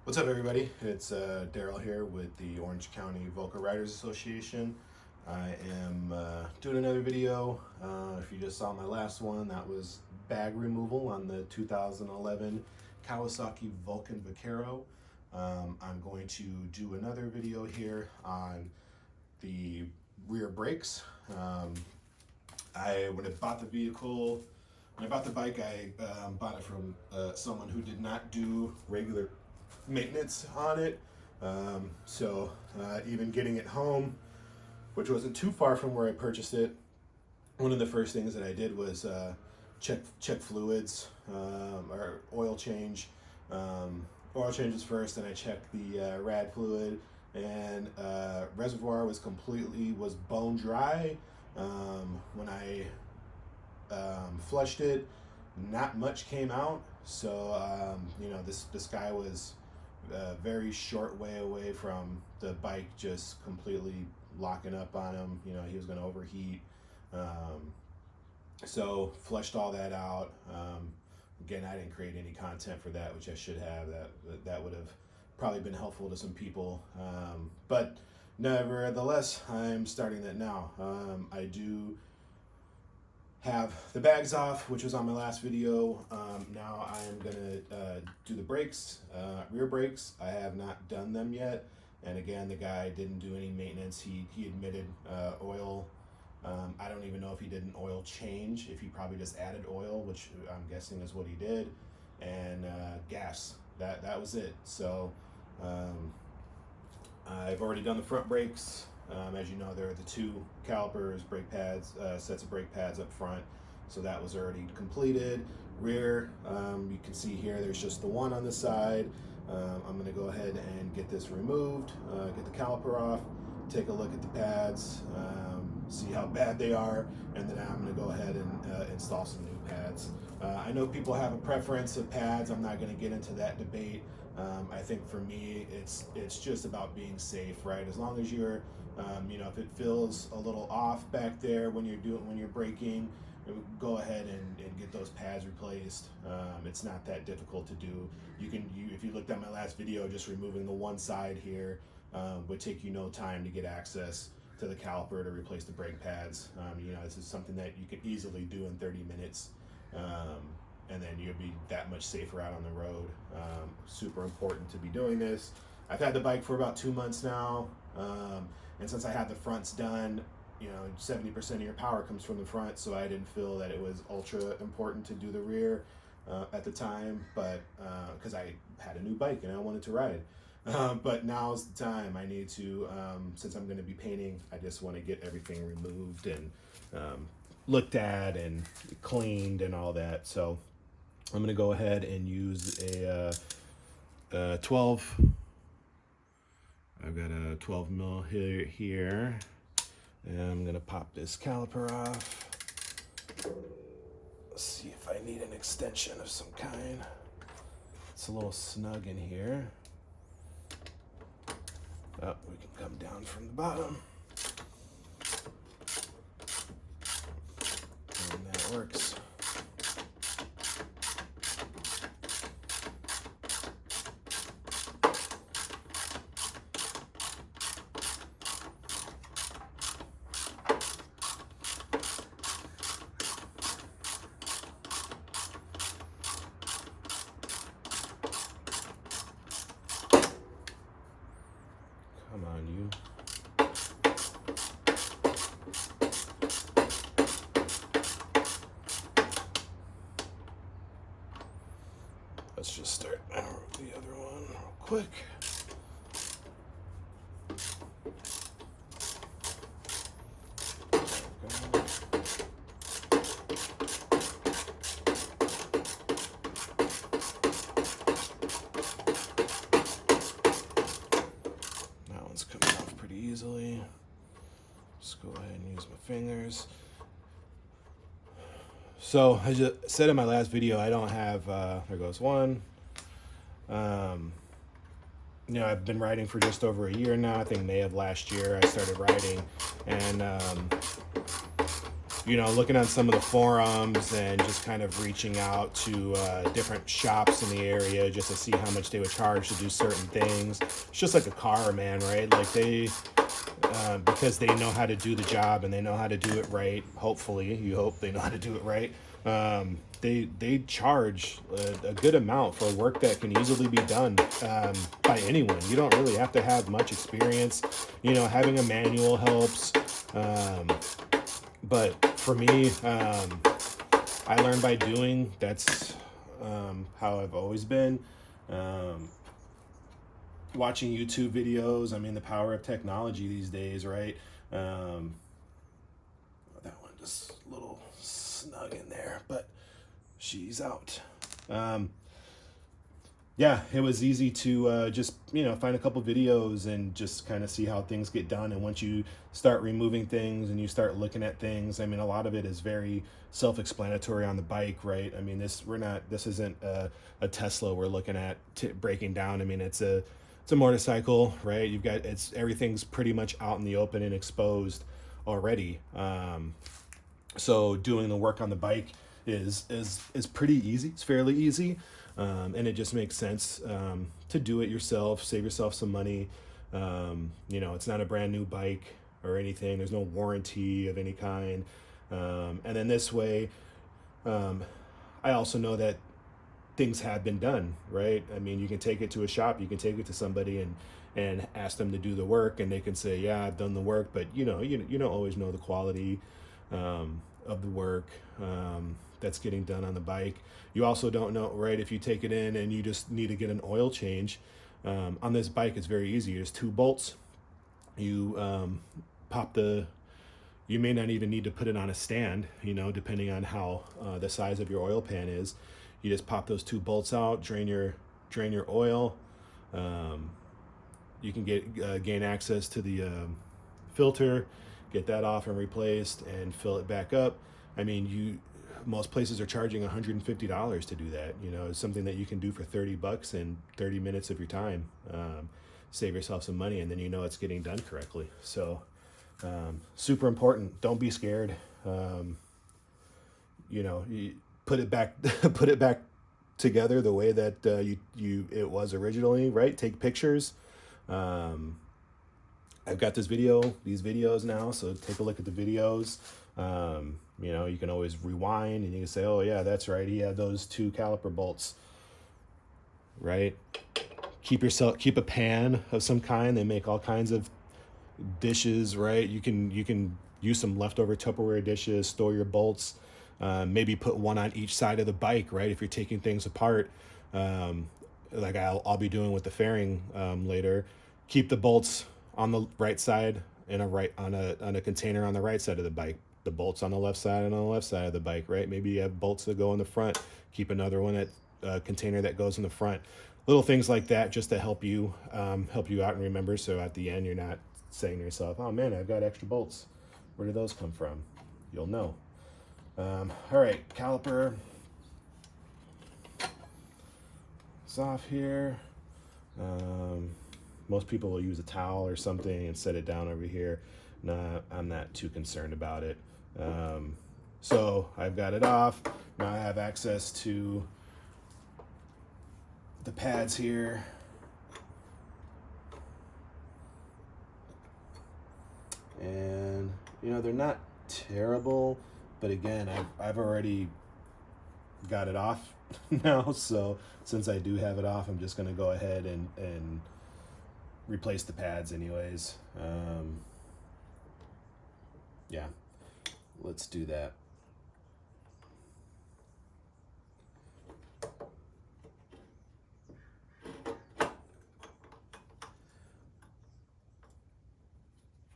What's up, everybody? It's Darrell here with the Orange County Vulcan Riders Association. I am doing another video. If you just saw my last one, that was bag removal on the 2011 Kawasaki Vulcan Vaquero. I'm going to do another video here on the rear brakes. When I bought the vehicle, when I bought the bike, I bought it from someone who did not do regular maintenance on it. Even getting it home, which wasn't too far from where I purchased it, one of the first things that I did was check fluids, or oil change. Oil changes first, and I checked the rad fluid, and reservoir was bone dry. When I flushed it, not much came out. So this guy was a very short way away from the bike just completely locking up on him. He was going to overheat. So flushed all that out. Again, I didn't create any content for that, which I should have. That would have probably been helpful to some people. But nevertheless, I'm starting that now. I do have the bags off, which was on my last video. Now I'm gonna do the brakes, rear brakes. I have not done them yet, and again, the guy didn't do any maintenance. He admitted oil. I don't even know if he did an oil change, if he probably just added oil, which I'm guessing is what he did, and gas. That was it. So I've already done the front brakes. As you know, there are the two calipers, brake pads, sets of brake pads up front. So that was already completed. Rear, you can see here, there's just the one on the side. I'm gonna go ahead and get this removed, get the caliper off, take a look at the pads, see how bad they are, and then I'm gonna go ahead and install some new pads. I know people have a preference of pads. I'm not gonna get into that debate. I think for me, it's just about being safe, right? As long as you're, if it feels a little off back there when you're braking, go ahead and get those pads replaced. It's not that difficult to do. If you looked at my last video, just removing the one side here would take you no time to get access to the caliper to replace the brake pads. This is something that you could easily do in 30 minutes. And then you'll be that much safer out on the road. Super important to be doing this. I've had the bike for about 2 months now, and since I had the fronts done, 70% of your power comes from the front, so I didn't feel that it was ultra important to do the rear at the time, but because I had a new bike and I wanted to ride. But now's the time. I need to, since I'm going to be painting, I just want to get everything removed and looked at and cleaned and all that. So I'm going to go ahead and use a 12. I've got a 12 mil here, and I'm going to pop this caliper off. Let's see if I need an extension of some kind. It's a little snug in here. Oh, we can come down from the bottom. And that works. Come on, you. Let's just start the other one real quick. That one's coming off pretty easily. Just go ahead and use my fingers. So I just said in my last video, I don't have, there goes one. I've been riding for just over a year now. I think May of last year I started riding, and you know, looking on some of the forums and just kind of reaching out to different shops in the area just to see how much they would charge to do certain things. It's just like a car, man, right? Like they, because they know how to do the job and they know how to do it right. Hopefully, you hope they know how to do it right. They charge a good amount for work that can easily be done by anyone. You don't really have to have much experience. You know, having a manual helps. But for me, I learned by doing. That's how I've always been. Watching YouTube videos. I mean, the power of technology these days, right? That one just a little snug in there, but she's out. Yeah, it was easy to just, you know, find a couple videos and just kind of see how things get done. And once you start removing things and you start looking at things, I mean, a lot of it is very self-explanatory on the bike, right? I mean, this isn't a Tesla we're looking at breaking down. I mean, it's a motorcycle, right? Everything's pretty much out in the open and exposed already. So doing the work on the bike is pretty easy. It's fairly easy. And it just makes sense to do it yourself, save yourself some money. You know, it's not a brand new bike or anything. There's no warranty of any kind. And then this way, I also know that things have been done, right? I mean, you can take it to a shop, you can take it to somebody and ask them to do the work, and they can say, yeah, I've done the work, but you don't always know the quality of the work that's getting done on the bike. You also don't know, right, if you take it in and you just need to get an oil change. On this bike, it's very easy. There's 2 bolts. You you may not even need to put it on a stand, you know, depending on how the size of your oil pan is. You just pop those 2 bolts out, drain your oil. You can gain access to the filter, get that off and replaced, and fill it back up. I mean, most places are charging $150 to do that. You know, it's something that you can do for $30 in 30 minutes of your time. Save yourself some money, and then you know it's getting done correctly. So, super important. Don't be scared. You know, you put it back together the way that it was originally, right? Take pictures. I've got these videos now, so take a look at the videos. You know, you can always rewind and you can say, oh yeah, that's right, he had those 2 caliper bolts, right? Keep a pan of some kind. They make all kinds of dishes, right? You can use some leftover Tupperware dishes, store your bolts, maybe put one on each side of the bike, right? If you're taking things apart, like I'll be doing with the fairing later. Keep the bolts on the right side and on a container on the right side of the bike. The bolts on the left side and on the left side of the bike, right? Maybe you have bolts that go in the front. Keep another one at a container that goes in the front. Little things like that just to help you out and remember. So at the end, you're not saying to yourself, "Oh man, I've got extra bolts. Where did those come from?" You'll know. All right, caliper. It's off here. Most people will use a towel or something and set it down over here. Nah, I'm not too concerned about it. So I've got it off. Now I have access to the pads here. And, you know, they're not terrible, but again, I've already got it off now. So since I do have it off, I'm just going to go ahead and replace the pads anyways. Yeah, let's do that.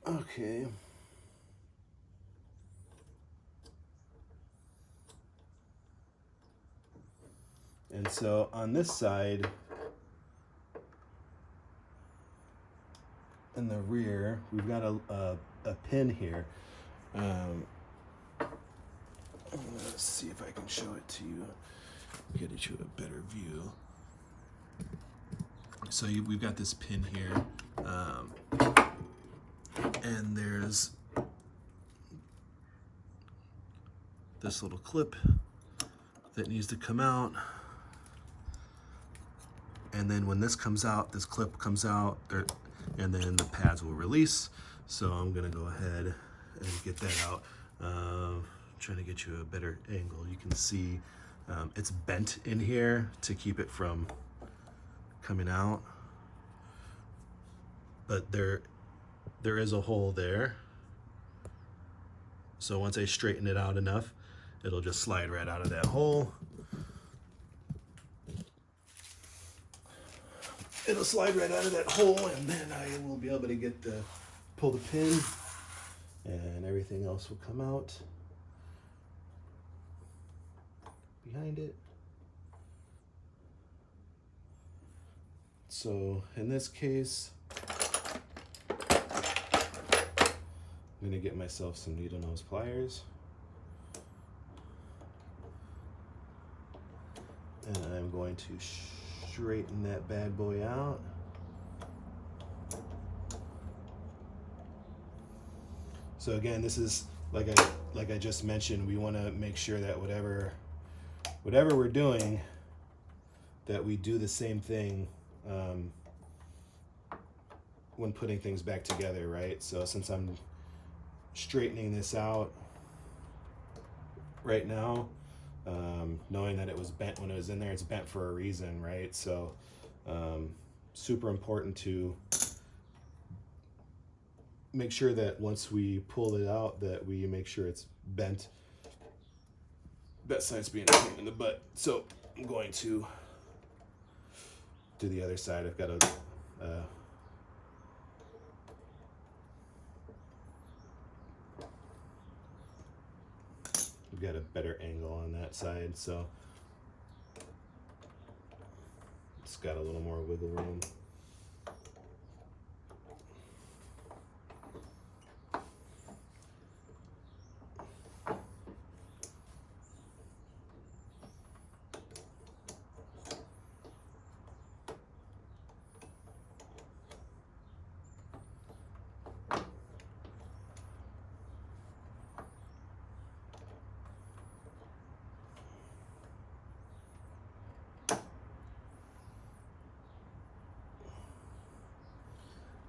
Okay. And so on this side, in the rear, we've got a pin here. Let's see if I can show it to you, get it to a better view. So we've got this pin here, and there's this little clip that needs to come out. And then when this comes out, this clip comes out, and then the pads will release. So I'm gonna go ahead and get that out. Trying to get you a better angle. You can see it's bent in here to keep it from coming out. But there is a hole there. So once I straighten it out enough, it'll just slide right out of that hole. It'll slide right out of that hole, and then I will be able to pull the pin, and everything else will come out behind it. So in this case, I'm gonna get myself some needle nose pliers, and I'm going to straighten that bad boy out. So again, this is like I just mentioned, we want to make sure that whatever we're doing, that we do the same thing when putting things back together, right? So since I'm straightening this out right now, knowing that it was bent when it was in there, it's bent for a reason, right? So super important to make sure that once we pull it out, that we make sure it's bent. That side's being a pain in the butt. So I'm going to do the other side. I've got we've got a better angle on that side, so it's got a little more wiggle room.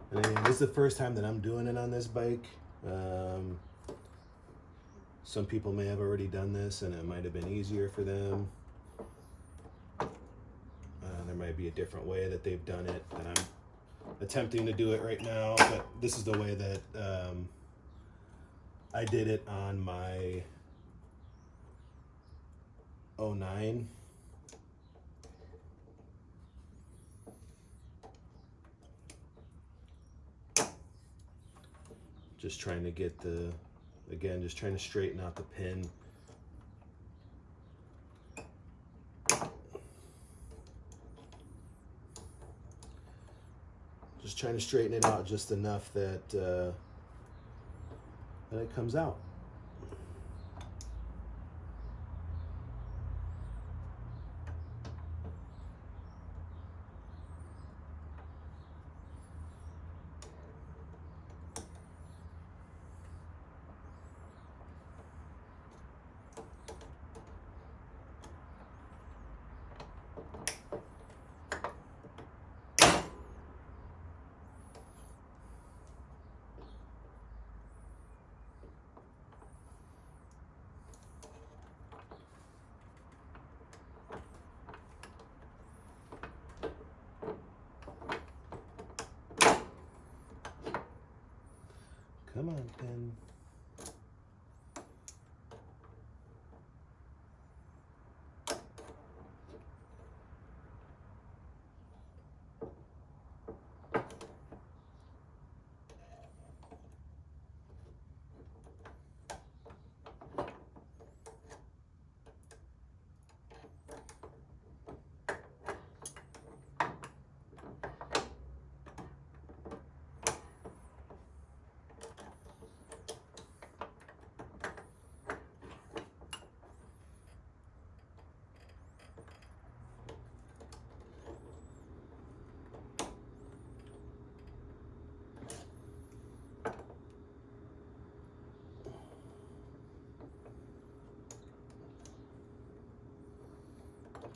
And this is the first time that I'm doing it on this bike. Some people may have already done this and it might have been easier for them. There might be a different way that they've done it, and I'm attempting to do it right now, but this is the way that I did it on my 09. Just trying to get just trying to straighten out the pin. Just trying to straighten it out just enough that it comes out. Come on, pin.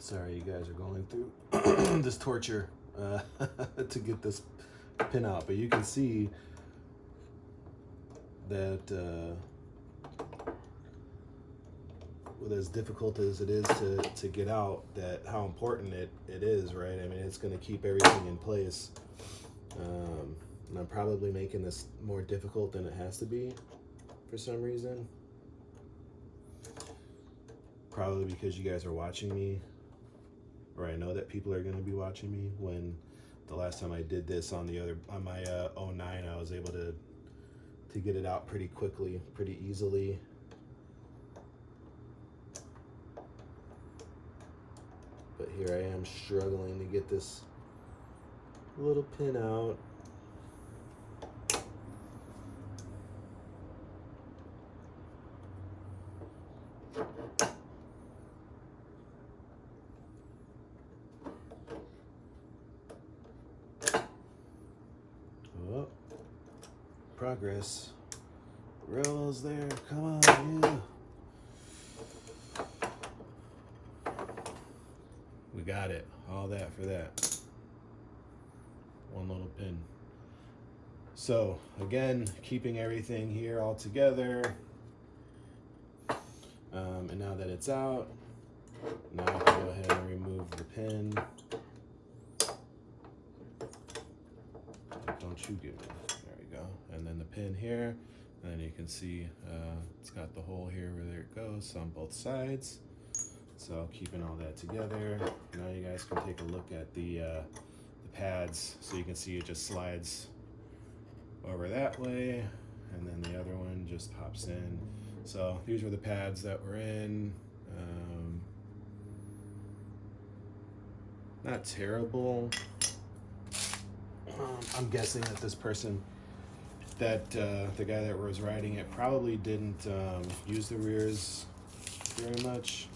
Sorry you guys are going through this torture to get this pin out, but you can see that with as difficult as it is to get out, that how important it is, right? I mean, it's going to keep everything in place. And I'm probably making this more difficult than it has to be for some reason. Probably because you guys are watching me, or I know that people are going to be watching me. When the last time I did this on my 09, I was able to get it out pretty quickly, pretty easily. But here I am struggling to get this little pin out. Oh, progress. Darrell's there. Come on, yeah. We got it. All that for that. One little pin. So again, keeping everything here all together. And now that it's out, now I can go ahead and remove the pin. Don't you give me. There we go. And then the pin here. And you can see it's got the hole here where there it goes on both sides. So keeping all that together. Now you guys can take a look at the pads. So you can see it just slides over that way, and then the other one just pops in. So these were the pads that were in. Not terrible. I'm guessing that this person, that the guy that was riding it, probably didn't use the rears very much.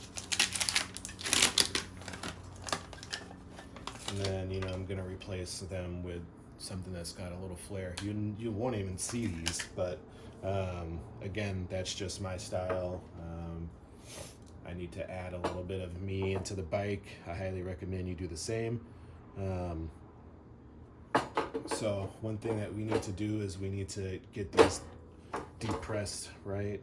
And then, you know, I'm gonna replace them with something that's got a little flair. You won't even see these, but again, that's just my style. I need to add a little bit of me into the bike. I highly recommend you do the same. So one thing that we need to do is we need to get these depressed, right?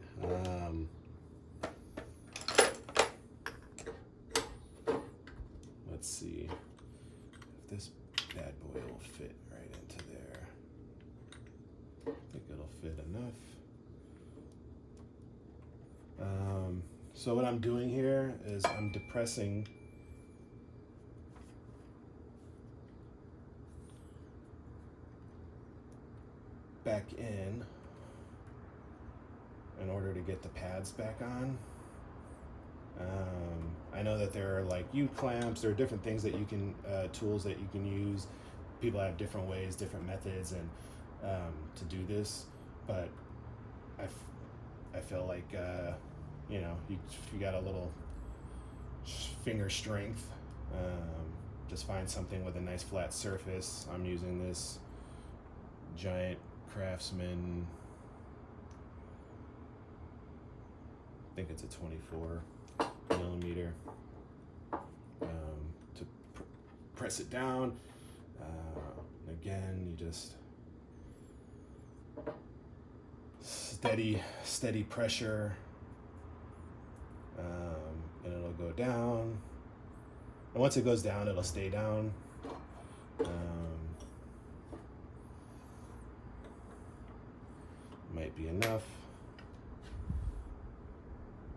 Let's see if this bad boy will fit right into there. I think it'll fit enough. So what I'm doing here is I'm depressing back in order to get the pads back on. I know that there are like U-clamps, there are different things that you can, tools that you can use. People have different ways, different methods, and to do this, but I feel like, you know, if you got a little finger strength, just find something with a nice flat surface. I'm using this giant Craftsman, I think it's a 24 millimeter, to press it down. Again, you just steady pressure, and it'll go down. And once it goes down, it'll stay down. Might be enough.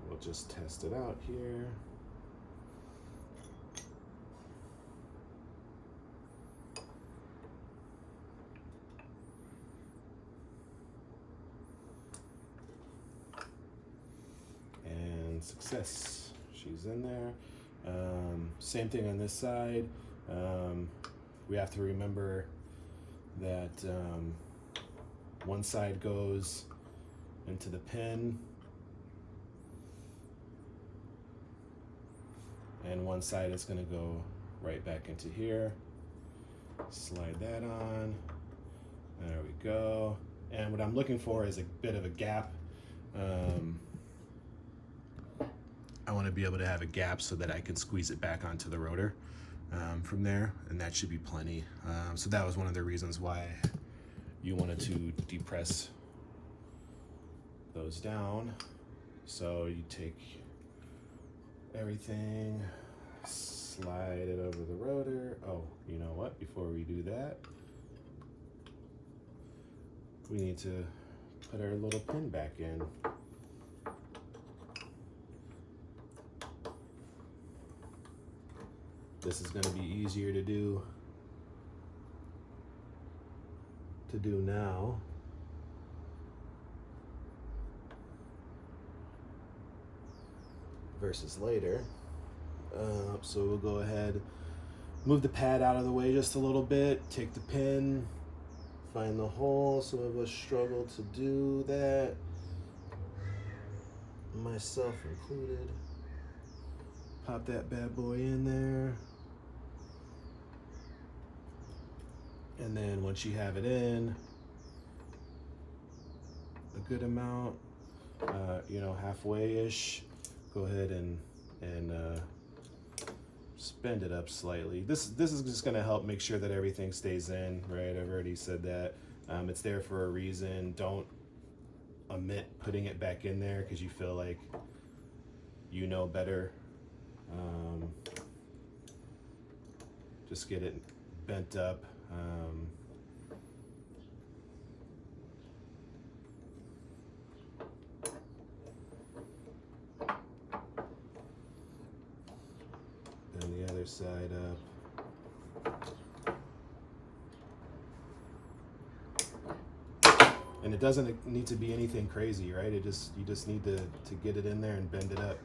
We'll just test it out here. And success. She's in there. Same thing on this side. We have to remember that one side goes into the pin, and one side is going to go right back into here. Slide that on. There we go. And what I'm looking for is a bit of a gap I want to be able to have a gap so that I can squeeze it back onto the rotor from there, and that should be plenty. So that was one of the reasons why you wanted to depress those down. So you take everything, slide it over the rotor. Oh, you know what? Before we do that, we need to put our little pin back in. This is going to be easier to do now. Versus later. So we'll go ahead, move the pad out of the way just a little bit, take the pin, find the hole. Some of us struggle to do that, myself included. Pop that bad boy in there. And then once you have it in a good amount, you know, halfway-ish, go ahead and spin it up slightly. This is just going to help make sure that everything stays in, right? I've already said that. It's there for a reason. Don't omit putting it back in there because you feel like you know better. Just get it bent up. And the other side up. And it doesn't need to be anything crazy, right? You just need to get it in there and bend it up.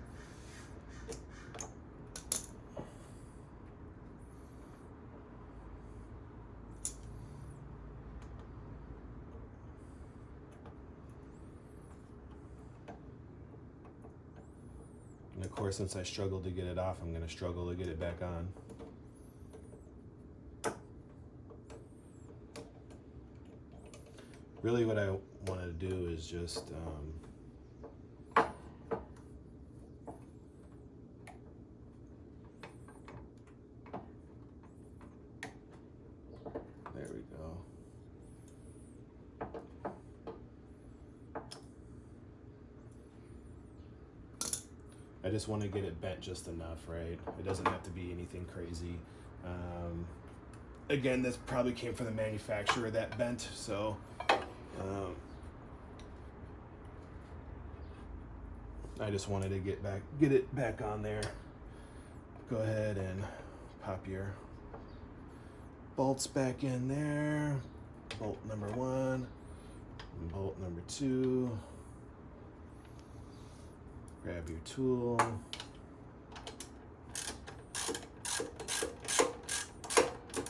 And of course, since I struggled to get it off, I'm going to struggle to get it back on. Really what I want to do is just there we go. I just want to get it bent just enough, right? It doesn't have to be anything crazy. Again, this probably came from the manufacturer, that bent, so I just wanted to get it back on there. Go ahead and pop your bolts back in there. Bolt number 1, bolt number 2. Grab your tool.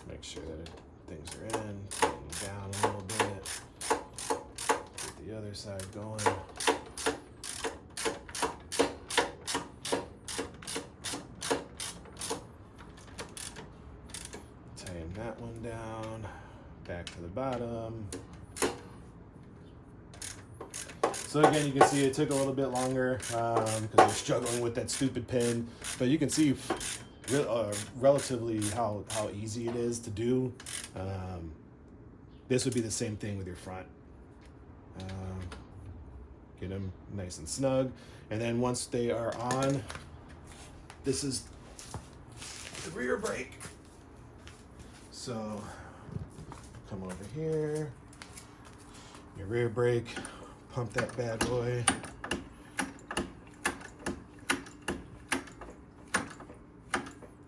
Make sure that things are in. Tighten down a little bit. Get the other side going. Tighten that one down. Back to the bottom. So again, you can see it took a little bit longer because I was struggling with that stupid pin, but you can see relatively how easy it is to do. This would be the same thing with your front. Get them nice and snug, and then once they are on, this is the rear brake. So come over here, your rear brake. Pump that bad boy.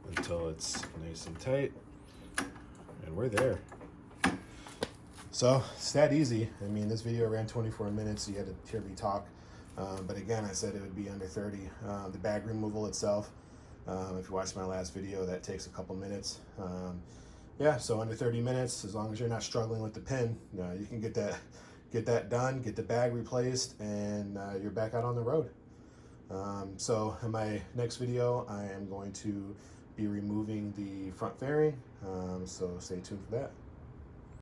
Until it's nice and tight. And we're there. So it's that easy. I mean, this video ran 24 minutes. So you had to hear me talk. But again, I said it would be under 30. The bag removal itself, if you watched my last video, that takes a couple minutes. Yeah, so under 30 minutes, as long as you're not struggling with the pin, you can get that done, get the bag replaced, and you're back out on the road. So in my next video, I am going to be removing the front fairing, so stay tuned for that.